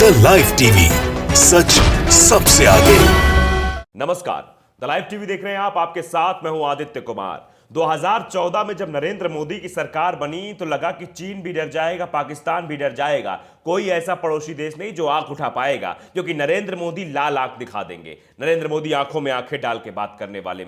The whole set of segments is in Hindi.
द लाइव टीवी, सच सबसे आगे। नमस्कार, द लाइव टीवी देख रहे हैं आप। आपके साथ मैं हूं आदित्य कुमार। 2014 में जब नरेंद्र मोदी की सरकार बनी तो लगा कि चीन भी डर जाएगा, पाकिस्तान भी डर जाएगा, कोई ऐसा पड़ोसी देश नहीं जो आंख उठा पाएगा, क्योंकि नरेंद्र मोदी लाल आंख दिखा देंगे। नरेंद्र मोदी आंखों में आंखें डाल के बात करने वालों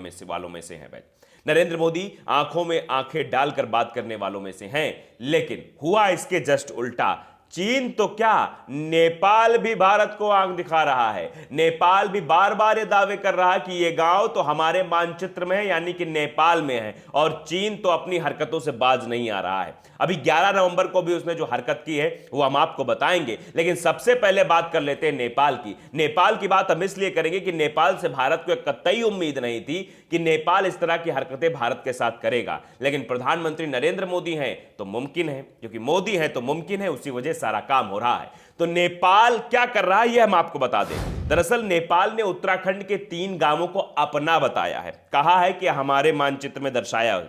में से हैं भाई। नरेंद्र मोदी आंखों में आंखें डालकर बात करने वालों में से हैं। लेकिन हुआ इसके जस्ट उल्टा। चीन तो क्या, नेपाल भी भारत को आंख दिखा रहा है। नेपाल भी बार बार ये दावे कर रहा है कि ये गांव तो हमारे मानचित्र में है, यानी कि नेपाल में है, और चीन तो अपनी हरकतों से बाज नहीं आ रहा है। अभी 11 नवंबर को भी उसने जो हरकत की है वो हम आपको बताएंगे, लेकिन सबसे पहले बात कर लेते हैं नेपाल की। नेपाल की बात हम इसलिए करेंगे कि नेपाल से भारत को कतई उम्मीद नहीं थी कि नेपाल इस तरह की हरकतें भारत के साथ करेगा, लेकिन प्रधानमंत्री नरेंद्र मोदी हैं तो मुमकिन है, क्योंकि मोदी है तो मुमकिन है, उसी वजह सारा काम हो रहा है। तो नेपाल क्या कर रहा है यह हम आपको बता दें। दरअसल नेपाल ने उत्तराखंड के 3 गांवों को अपना बताया है, कहा है कि हमारे मानचित्र में दर्शाया।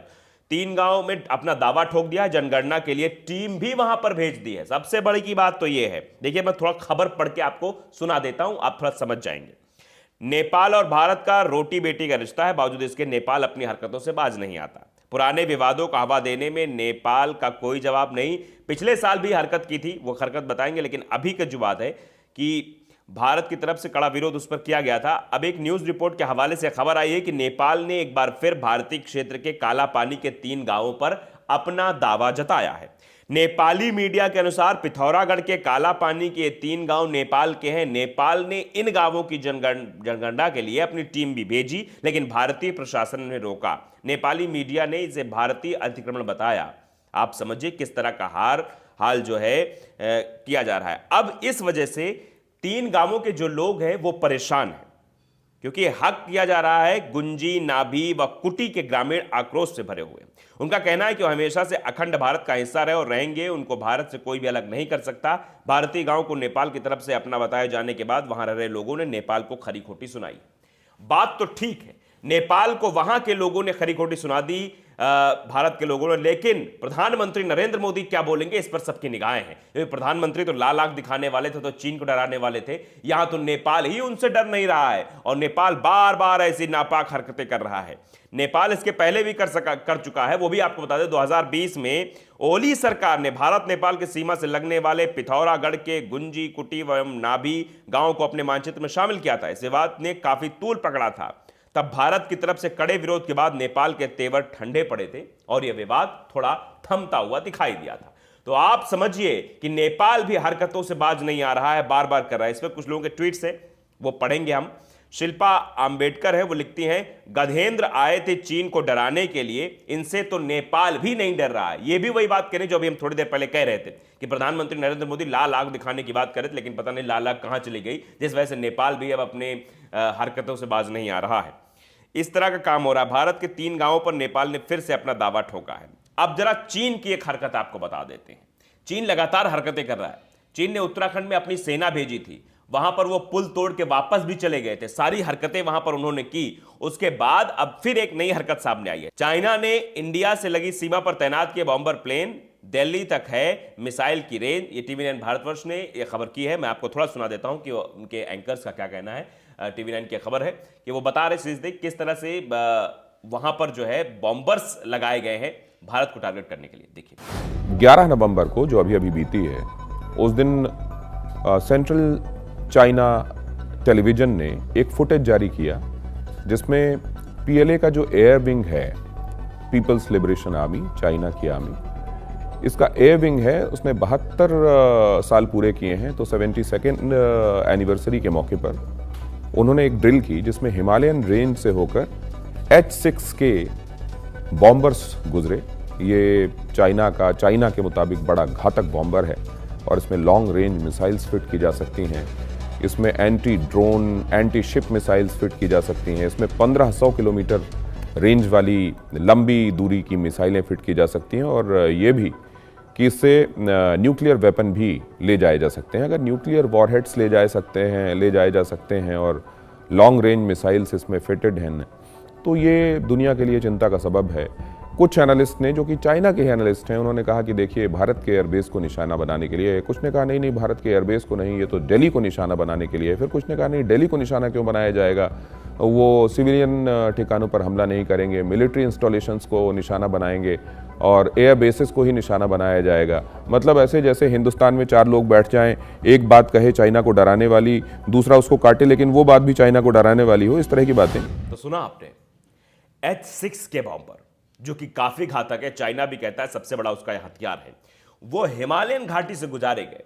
3 गांवों में अपना दावा ठोक दिया है। जनगणना के लिए टीम भी वहां पर भेज दी है। सबसे बड़ी की बात तो यह है, देखिए मैं थोड़ा खबर पढ़ के आपको सुना देता हूं, आप थोड़ा समझ जाएंगे। नेपाल और भारत का रोटी बेटी का रिश्ता है, बावजूद इसके नेपाल अपनी हरकतों से बाज नहीं आता। पुराने विवादों को हवा देने में नेपाल का कोई जवाब नहीं। पिछले साल भी हरकत की थी, वो हरकत बताएंगे, लेकिन अभी का जो बात है कि भारत की तरफ से कड़ा विरोध उस पर किया गया था। अब एक न्यूज रिपोर्ट के हवाले से खबर आई है कि नेपाल ने एक बार फिर भारतीय क्षेत्र के काला पानी के 3 गांवों पर अपना दावा जताया है। नेपाली मीडिया के अनुसार पिथौरागढ़ के काला पानी के 3 गांव नेपाल के हैं। नेपाल ने इन गांवों की जनगणना के लिए अपनी टीम भी भेजी, लेकिन भारतीय प्रशासन ने रोका। नेपाली मीडिया ने इसे भारतीय अतिक्रमण बताया। आप समझिए किस तरह का हाल जो है किया जा रहा है। अब इस वजह से 3 गांवों के जो लोग हैं वो परेशान हैं, क्योंकि हक किया जा रहा है। गुंजी, नाभी व कुटी के ग्रामीण आक्रोश से भरे हुए। उनका कहना है कि वो हमेशा से अखंड भारत का हिस्सा रहे और रहेंगे, उनको भारत से कोई भी अलग नहीं कर सकता। भारतीय गांव को नेपाल की तरफ से अपना बताए जाने के बाद वहां रह रहे लोगों ने नेपाल को खरी खोटी सुनाई। बात तो ठीक है, नेपाल को वहां के लोगों ने खरी खोटी सुना दी, भारत के लोगों ने, लेकिन प्रधानमंत्री नरेंद्र मोदी क्या बोलेंगे इस पर सबकी निगाहें हैं। क्योंकि प्रधानमंत्री तो लाल आंख दिखाने वाले थे, तो चीन को डराने वाले थे। यहां तो नेपाल ही उनसे डर नहीं रहा है, और नेपाल बार बार ऐसी नापाक हरकतें कर रहा है। नेपाल इसके पहले भी कर चुका है, वो भी आपको बता दें। 2020 में ओली सरकार ने भारत नेपाल की सीमा से लगने वाले पिथौरागढ़ के गुंजी, कुटी एवं नाभी गांव को अपने मानचित्र में शामिल किया था। इस विवाद ने काफी तूल पकड़ा था। तब भारत की तरफ से कड़े विरोध के बाद नेपाल के तेवर ठंडे पड़े थे और यह विवाद थोड़ा थमता हुआ दिखाई दिया था। तो आप समझिए कि नेपाल भी हरकतों से बाज नहीं आ रहा है, बार बार कर रहा है। इस पर कुछ लोगों के ट्वीट्स है, वो पढ़ेंगे हम। शिल्पा आंबेडकर है, वो लिखती हैं, गधेंद्र आए थे चीन को डराने के लिए, इनसे तो नेपाल भी नहीं डर रहा है। ये भी वही बात करें जो अभी हम थोड़ी देर पहले कह रहे थे कि प्रधानमंत्री नरेंद्र मोदी लाल आंख दिखाने की बात कर रहे थे, लेकिन पता नहीं लाल आंख कहां चली गई, जिस वजह से नेपाल भी अब अपने हरकतों से बाज नहीं आ रहा है। इस तरह का काम हो रहा है। भारत के 3 गांवों पर नेपाल ने फिर से अपना दावा ठोका है। अब जरा चीन की एक हरकत आपको बता देते हैं। चीन लगातार हरकतें कर रहा है। चीन ने उत्तराखंड में अपनी सेना भेजी थी, वहां पर वो पुल तोड़ के वापस भी चले गए थे। सारी हरकतें वहां पर उन्होंने की। उसके बाद अब फिर एक नई हरकत सामने आई है। चाइना ने इंडिया से लगी सीमा पर तैनात किए बॉम्बर प्लेन, दिल्ली तक है मिसाइल की रेंज। ये TV9 भारतवर्ष ने यह खबर की है। मैं आपको थोड़ा सुना देता हूं कि उनके एंकर्स का क्या कहना है। TV9 की खबर है कि वो बता रहे सीधे किस तरह से वहां पर जो है बॉम्बर्स लगाए गए हैं भारत को टारगेट करने के लिए। देखिए 11 नवंबर को जो अभी बीती है, उस दिन सेंट्रल चाइना टेलीविजन ने एक फुटेज जारी किया जिसमें PLA का जो एयर विंग है, पीपल्स लिबरेशन आर्मी, चाइना की आर्मी, इसका एयर विंग है, उसने 72 साल पूरे किए हैं। तो 72nd एनिवर्सरी के मौके पर उन्होंने एक ड्रिल की जिसमें हिमालयन रेंज से होकर H-6 के बॉम्बर्स गुजरे। ये चाइना के मुताबिक बड़ा घातक बॉम्बर है और इसमें लॉन्ग रेंज मिसाइल्स फिट की जा सकती हैं। इसमें anti drone, anti ship missiles fit की जा सकती हैं। इसमें 1500 किलोमीटर रेंज वाली लंबी दूरी की मिसाइलें फिट की जा सकती हैं, और ये भी कि इससे न्यूक्लियर वेपन भी ले जाए जा सकते हैं। अगर न्यूक्लियर वॉरहेड्स ले जाए जा सकते हैं और लॉन्ग रेंज मिसाइल्स इसमें फिटेड हैं, तो ये दुनिया के लिए चिंता का सबब है। कुछ एनालिस्ट ने, जो कि चाइना के एनालिस्ट हैं, उन्होंने कहा कि देखिए भारत के एयरबेस को निशाना बनाने के लिए, कुछ ने कहा नहीं नहीं भारत के एयरबेस को नहीं, ये तो दिल्ली को निशाना बनाने के लिए, फिर कुछ ने कहा नहीं दिल्ली को निशाना क्यों बनाया जाएगा, वो सिविलियन ठिकानों पर हमला नहीं करेंगे, मिलिट्री इंस्टॉलेशंस को निशाना बनाएंगे और एयर बेसिस को ही निशाना बनाया जाएगा। मतलब ऐसे जैसे हिंदुस्तान में 4 लोग बैठ जाएं, एक बात कहे चाइना को डराने वाली, दूसरा उसको काटे लेकिन वो बात भी चाइना को डराने वाली हो, इस तरह की बातें। तो सुना आपने H-6 के बॉम्बर, जो कि काफी घातक है, चाइना भी कहता है सबसे बड़ा उसका हथियार है, वो हिमालयन घाटी से गुजारे गए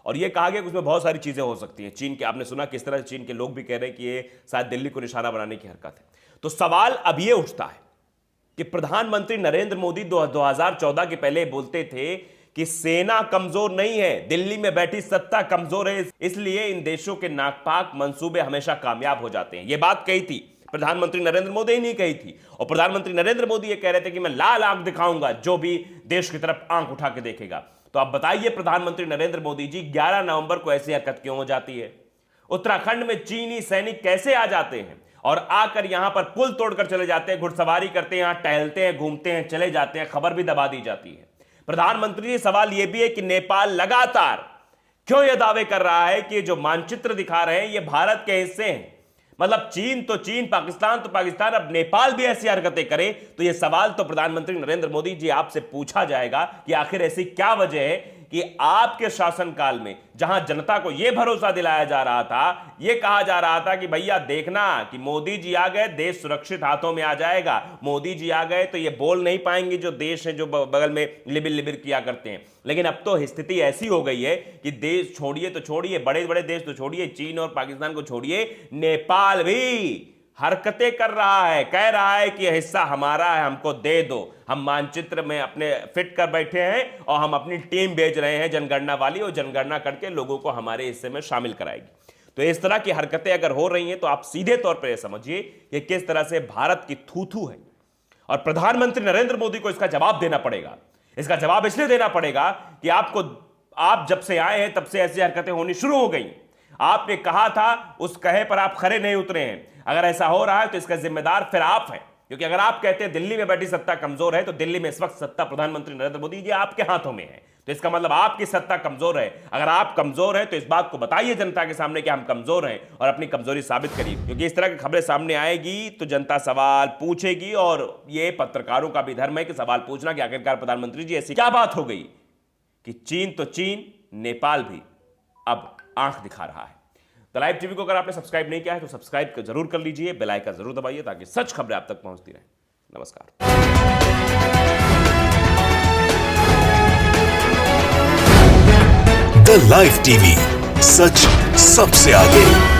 और ये कहा गया कि उसमें बहुत सारी चीजें हो सकती हैं। चीन के, आपने सुना किस तरह चीन के लोग भी कह रहे हैं कि ये शायद दिल्ली को निशाना बनाने की हरकत है। तो सवाल अब ये उठता है कि प्रधानमंत्री नरेंद्र मोदी 2014 के पहले बोलते थे कि सेना कमजोर नहीं है, दिल्ली में बैठी सत्ता कमजोर है, इसलिए इन देशों के नापाक मंसूबे हमेशा कामयाब हो जाते हैं। यह बात कही थी प्रधानमंत्री नरेंद्र मोदी ही नहीं कही थी, और प्रधानमंत्री नरेंद्र मोदी ये कह रहे थे कि मैं लाल आंख दिखाऊंगा जो भी देश की तरफ आंख उठा के देखेगा। तो अब बताइए प्रधानमंत्री नरेंद्र मोदी जी, 11 नवंबर को ऐसी हरकत क्यों हो जाती है? उत्तराखंड में चीनी सैनिक कैसे आ जाते हैं और आकर यहां पर पुल तोड़कर चले जाते हैं, घुड़सवारी करते हैं, यहां टहलते हैं, घूमते हैं, चले जाते हैं, खबर भी दबा दी जाती है। प्रधानमंत्री जी, सवाल यह भी है कि नेपाल लगातार क्यों यह दावे कर रहा है कि जो मानचित्र दिखा रहे हैं ये भारत के हिस्से हैं? मतलब चीन तो चीन, पाकिस्तान तो पाकिस्तान, अब नेपाल भी ऐसी हरकतें करे तो यह सवाल तो प्रधानमंत्री नरेंद्र मोदी जी आपसे पूछा जाएगा कि आखिर ऐसी क्या वजह है कि आपके शासनकाल में जहां जनता को यह भरोसा दिलाया जा रहा था, यह कहा जा रहा था कि भैया देखना कि मोदी जी आ गए देश सुरक्षित हाथों में आ जाएगा, मोदी जी आ गए तो ये बोल नहीं पाएंगे जो देश हैं जो बगल में लिबिर लिबिर किया करते हैं। लेकिन अब तो स्थिति ऐसी हो गई है कि देश छोड़िए तो छोड़िए, बड़े बड़े देश तो छोड़िए, चीन और पाकिस्तान को छोड़िए, नेपाल भी हरकतें कर रहा है, कह रहा है कि यह हिस्सा हमारा है, हमको दे दो, हम मानचित्र में अपने फिट कर बैठे हैं और हम अपनी टीम भेज रहे हैं जनगणना वाली, और जनगणना करके लोगों को हमारे हिस्से में शामिल कराएगी। तो इस तरह की हरकतें अगर हो रही हैं तो आप सीधे तौर पर यह समझिए कि किस तरह से भारत की थू-थू है, और प्रधानमंत्री नरेंद्र मोदी को इसका जवाब देना पड़ेगा। इसका जवाब इसलिए देना पड़ेगा कि आप जब से आए हैं तब से ऐसी हरकतें होनी शुरू हो गई। आपने कहा था, उस कहे पर आप खरे नहीं उतरे हैं। अगर ऐसा हो रहा है तो इसका जिम्मेदार फिर आप हैं, क्योंकि अगर आप कहते हैं दिल्ली में बैठी सत्ता कमजोर है, तो दिल्ली में इस वक्त सत्ता प्रधानमंत्री नरेंद्र मोदी जी आपके हाथों में है, तो इसका मतलब आपकी सत्ता कमजोर है। अगर आप कमजोर हैं तो इस बात को बताइए जनता के सामने कि हम कमजोर हैं और अपनी कमजोरी साबित करिए, क्योंकि इस तरह की खबरें सामने आएगी तो जनता सवाल पूछेगी, और ये पत्रकारों का भी धर्म है कि सवाल पूछना कि आखिरकार प्रधानमंत्री जी ऐसी क्या बात हो गई कि चीन तो चीन, नेपाल भी अब आंख दिखा रहा है। द लाइव टीवी को अगर आपने सब्सक्राइब नहीं किया है तो सब्सक्राइब जरूर कर लीजिए, बेल आइकन जरूर दबाइए ताकि सच खबरें आप तक पहुंचती रहें। नमस्कार। द लाइव टीवी, सच सबसे आगे।